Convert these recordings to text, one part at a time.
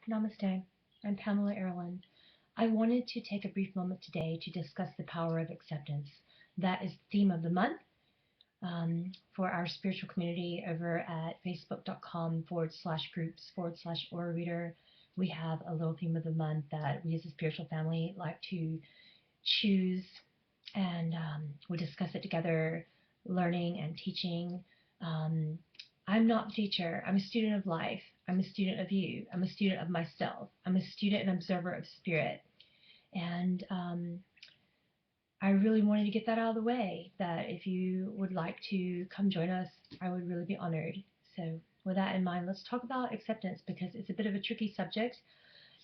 Namaste. I'm Pamela Aaralyn. I wanted to take a brief moment today to discuss the power of acceptance. That is the theme of the month for our spiritual community over at facebook.com/groups/aura reader. We have a little theme of the month that we as a spiritual family like to choose, and we discuss it together, learning and teaching. Um, I'm not the teacher. I'm a student of life. I'm a student of you. I'm a student of myself. I'm a student and observer of spirit. And I really wanted to get that out of the way, that if you would like to come join us, I would really be honored. So with that in mind, let's talk about acceptance because it's a bit of a tricky subject.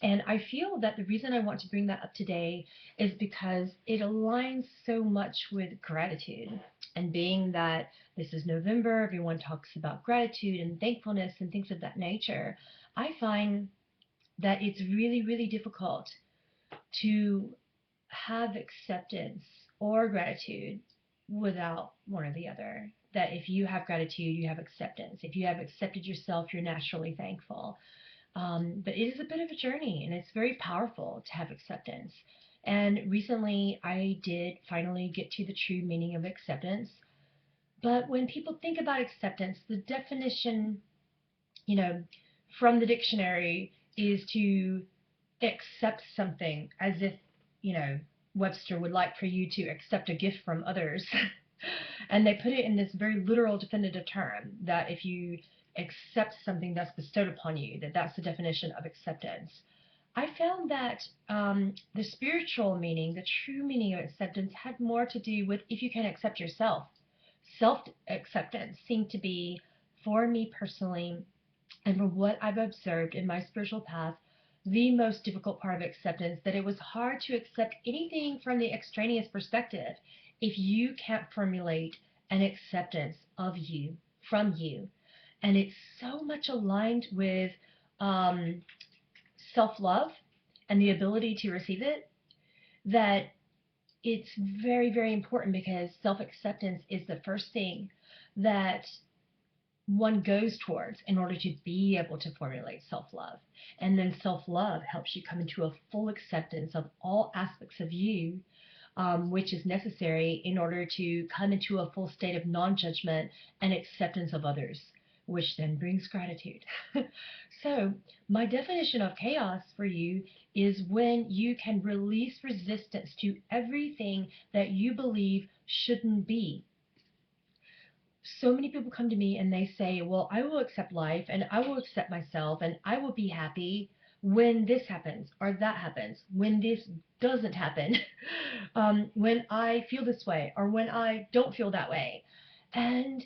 And I feel that the reason I want to bring that up today is because it aligns so much with gratitude. And being that this is November, everyone talks about gratitude and thankfulness and things of that nature, I find that it's really, really difficult to have acceptance or gratitude without one or the other. That if you have gratitude, you have acceptance. If you have accepted yourself, you're naturally thankful. But it is a bit of a journey, and it's very powerful to have acceptance. And recently, I did finally get to the true meaning of acceptance. But when people think about acceptance, the definition, you know, from the dictionary is to accept something as if, you know, Webster would like for you to accept a gift from others. And they put it in this very literal definitive term that if you accept something that's bestowed upon you, that's the definition of acceptance. I found that the spiritual meaning, the true meaning of acceptance, had more to do with if you can accept yourself. Self acceptance seemed to be, for me personally, and from what I've observed in my spiritual path, the most difficult part of acceptance, that it was hard to accept anything from the extraneous perspective if you can't formulate an acceptance of you, from you. And it's so much aligned with um, self love and the ability to receive it that it's very, very important because self acceptance is the first thing that one goes towards in order to be able to formulate self-love. And then self-love helps you come into a full acceptance of all aspects of you, which is necessary in order to come into a full state of non-judgment and acceptance of others, which then brings gratitude. So my definition of chaos for you is when you can release resistance to everything that you believe shouldn't be. So many people come to me and they say, well, I will accept life and I will accept myself and I will be happy when this happens or that happens, when this doesn't happen, when I feel this way or when I don't feel that way. And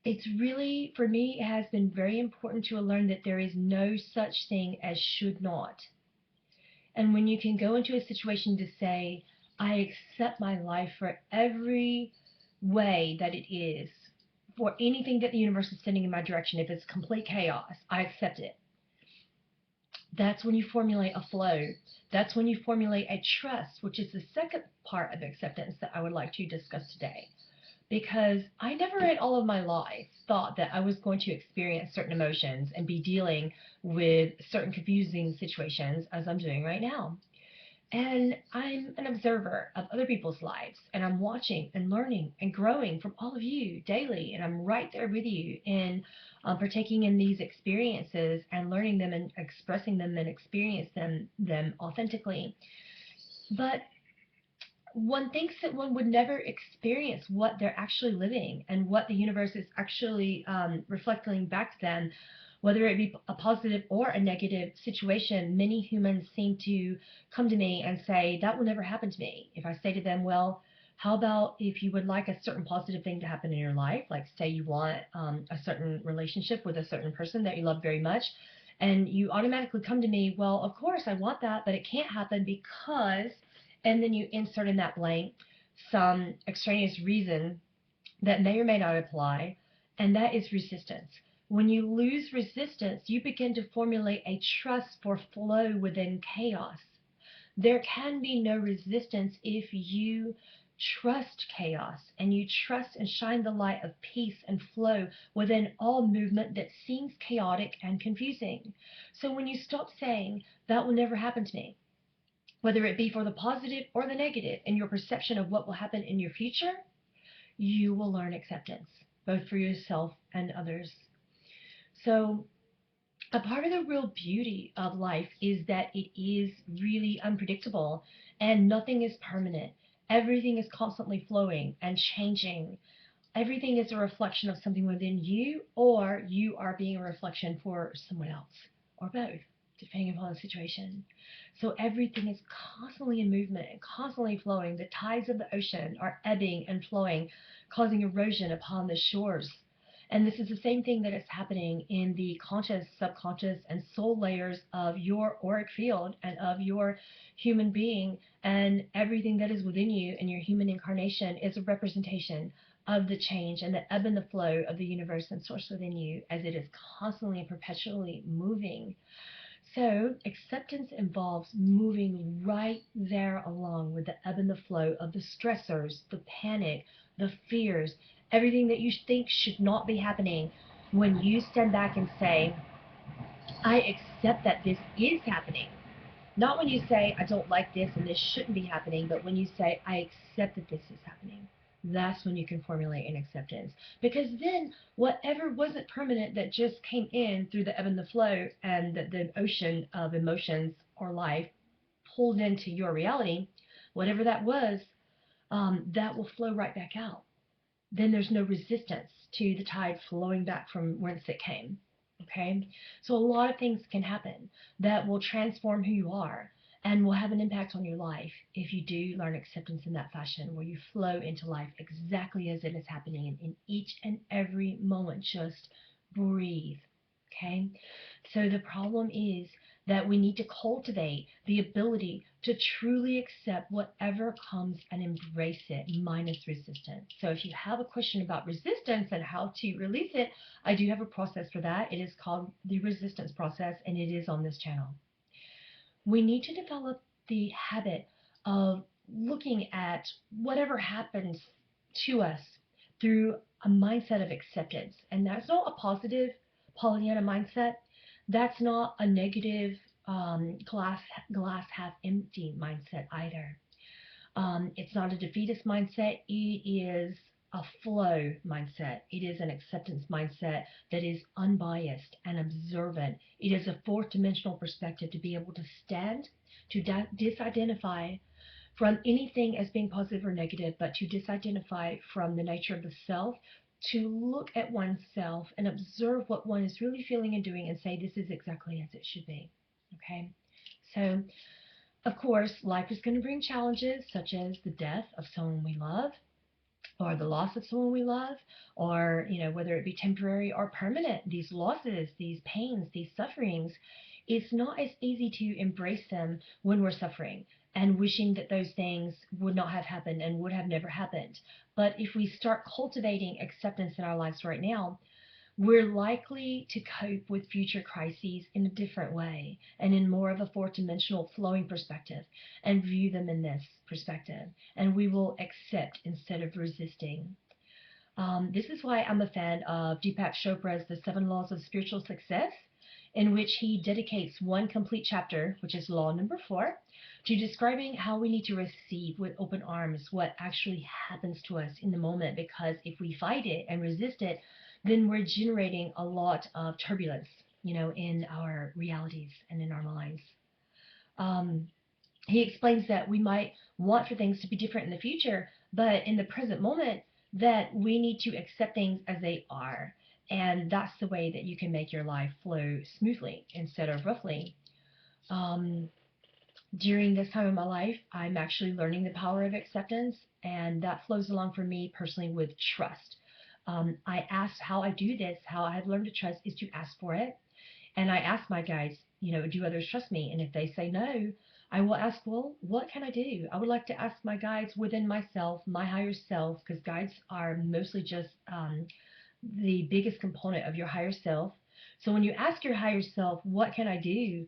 it's really, for me, it has been very important to learn that there is no such thing as should not. And when you can go into a situation to say, I accept my life for every way that it is, for anything that the universe is sending in my direction, if it's complete chaos, I accept it. That's when you formulate a flow. That's when you formulate a trust, which is the second part of acceptance that I would like to discuss today. Because I never in all of my life thought that I was going to experience certain emotions and be dealing with certain confusing situations as I'm doing right now. And I'm an observer of other people's lives, and I'm watching and learning and growing from all of you daily. And I'm right there with you in partaking in these experiences and learning them and expressing them and experience them authentically. But one thinks that one would never experience what they're actually living and what the universe is actually reflecting back to them, whether it be a positive or a negative situation. Many humans seem to come to me and say, that will never happen to me. If I say to them, well, how about if you would like a certain positive thing to happen in your life, like say you want a certain relationship with a certain person that you love very much, and you automatically come to me, well, of course I want that, but it can't happen because, and then you insert in that blank some extraneous reason that may or may not apply, and that is resistance. When you lose resistance, you begin to formulate a trust for flow within chaos. There can be no resistance if you trust chaos, and you trust and shine the light of peace and flow within all movement that seems chaotic and confusing. So when you stop saying, that will never happen to me, whether it be for the positive or the negative, in your perception of what will happen in your future, you will learn acceptance, both for yourself and others. So a part of the real beauty of life is that it is really unpredictable and nothing is permanent. Everything is constantly flowing and changing. Everything is a reflection of something within you, or you are being a reflection for someone else, or both, depending upon the situation. So everything is constantly in movement and constantly flowing. The tides of the ocean are ebbing and flowing, causing erosion upon the shores. And this is the same thing that is happening in the conscious, subconscious, and soul layers of your auric field and of your human being. And everything that is within you and your human incarnation is a representation of the change and the ebb and the flow of the universe and source within you, as it is constantly and perpetually moving. So acceptance involves moving right there along with the ebb and the flow of the stressors, the panic, the fears, everything that you think should not be happening. When you stand back and say, I accept that this is happening. Not when you say, I don't like this and this shouldn't be happening, but when you say, I accept that this is happening. That's when you can formulate an acceptance. Because then whatever wasn't permanent that just came in through the ebb and the flow and the ocean of emotions or life pulled into your reality, whatever that was, that will flow right back out. Then there's no resistance to the tide flowing back from whence it came. Okay? So a lot of things can happen that will transform who you are and will have an impact on your life if you do learn acceptance in that fashion, where you flow into life exactly as it is happening in each and every moment. Just breathe. Okay? So the problem is that we need to cultivate the ability to truly accept whatever comes and embrace it, minus resistance. So if you have a question about resistance and how to release it, I do have a process for that. It is called the resistance process, and it is on this channel. We need to develop the habit of looking at whatever happens to us through a mindset of acceptance. And that's not a positive Pollyanna mindset. That's not a negative glass half empty mindset either. It's not a defeatist mindset. It is a flow mindset. It is an acceptance mindset that is unbiased and observant. It is a fourth dimensional perspective to be able to stand, to disidentify from anything as being positive or negative, but to disidentify from the nature of the self, to look at oneself and observe what one is really feeling and doing and say, this is exactly as it should be. Okay? So, of course, life is going to bring challenges such as the death of someone we love, or the loss of someone we love, or whether it be temporary or permanent. These losses, these pains, these sufferings, it's not as easy to embrace them when we're suffering and wishing that those things would not have happened and would have never happened. But if we start cultivating acceptance in our lives right now, we're likely to cope with future crises in a different way and in more of a fourth-dimensional flowing perspective, and view them in this perspective. And we will accept instead of resisting. This is why I'm a fan of Deepak Chopra's The 7 Laws of Spiritual Success, in which he dedicates one complete chapter, which is law number 4, to describing how we need to receive with open arms what actually happens to us in the moment. Because if we fight it and resist it, then we're generating a lot of turbulence, in our realities and in our minds. He explains that we might want for things to be different in the future, but in the present moment, that we need to accept things as they are. And that's the way that you can make your life flow smoothly instead of roughly. During this time of my life, I'm actually learning the power of acceptance, and that flows along for me personally with trust. I ask how I do this, how I've learned to trust is to ask for it. And I ask my guides, do others trust me? And if they say no, I will ask, well, what can I do? I would like to ask my guides within myself, my higher self, because guides are mostly just the biggest component of your higher self. So when you ask your higher self, what can I do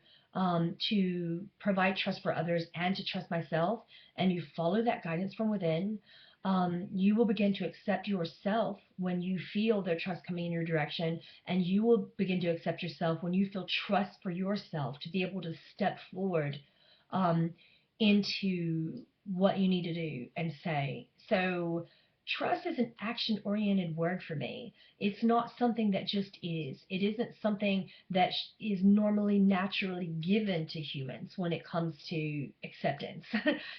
to provide trust for others and to trust myself, and you follow that guidance from within, you will begin to accept yourself when you feel their trust coming in your direction, and you will begin to accept yourself when you feel trust for yourself to be able to step forward um, into what you need to do and say. So trust is an action-oriented word for me. It's not something that just is. It isn't something that is normally naturally given to humans when it comes to acceptance.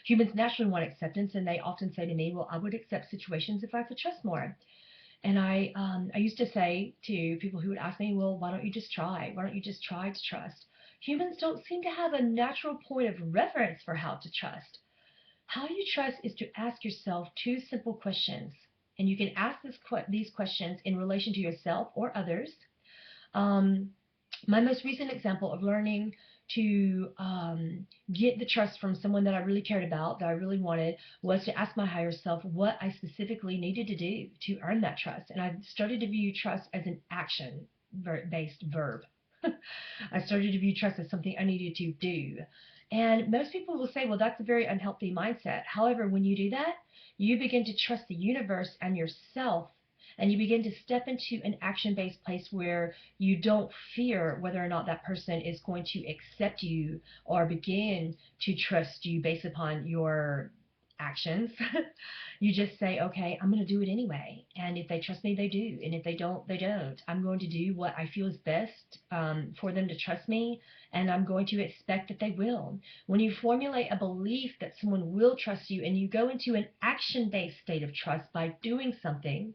Humans naturally want acceptance, and they often say to me, well, I would accept situations if I could trust more. And I used to say to people who would ask me, well, why don't you just try? Why don't you just try to trust? Humans don't seem to have a natural point of reference for how to trust. How you trust is to ask yourself two simple questions. And you can ask these questions in relation to yourself or others. Um, my most recent example of learning to get the trust from someone that I really cared about, that I really wanted, was to ask my higher self what I specifically needed to do to earn that trust. And I started to view trust as an action-based verb. I started to view trust as something I needed to do. And most people will say, well, that's a very unhealthy mindset. However, when you do that, you begin to trust the universe and yourself, and you begin to step into an action-based place where you don't fear whether or not that person is going to accept you or begin to trust you based upon your actions. You just say, okay, I'm going to do it anyway. And if they trust me, they do. And if they don't, they don't. I'm going to do what I feel is best for them to trust me, and I'm going to expect that they will. When you formulate a belief that someone will trust you and you go into an action-based state of trust by doing something,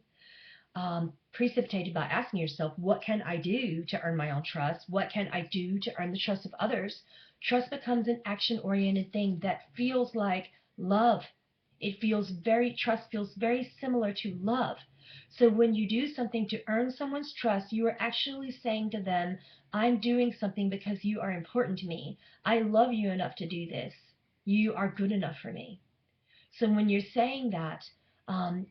precipitated by asking yourself, what can I do to earn my own trust? What can I do to earn the trust of others? Trust becomes an action-oriented thing that feels like love. Trust feels very similar to love. So when you do something to earn someone's trust, you are actually saying to them, I'm doing something because you are important to me. I love you enough to do this. You are good enough for me. So when you're saying that,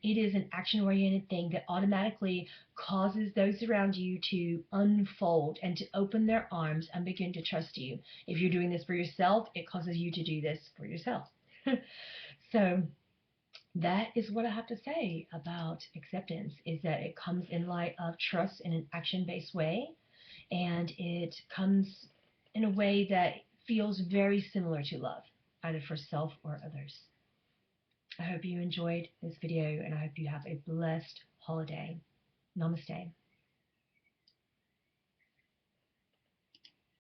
it is an action-oriented thing that automatically causes those around you to unfold and to open their arms and begin to trust you. If you're doing this for yourself, it causes you to do this for yourself. So that is what I have to say about acceptance, is that it comes in light of trust in an action-based way, and it comes in a way that feels very similar to love, either for self or others. I hope you enjoyed this video, and I hope you have a blessed holiday. Namaste.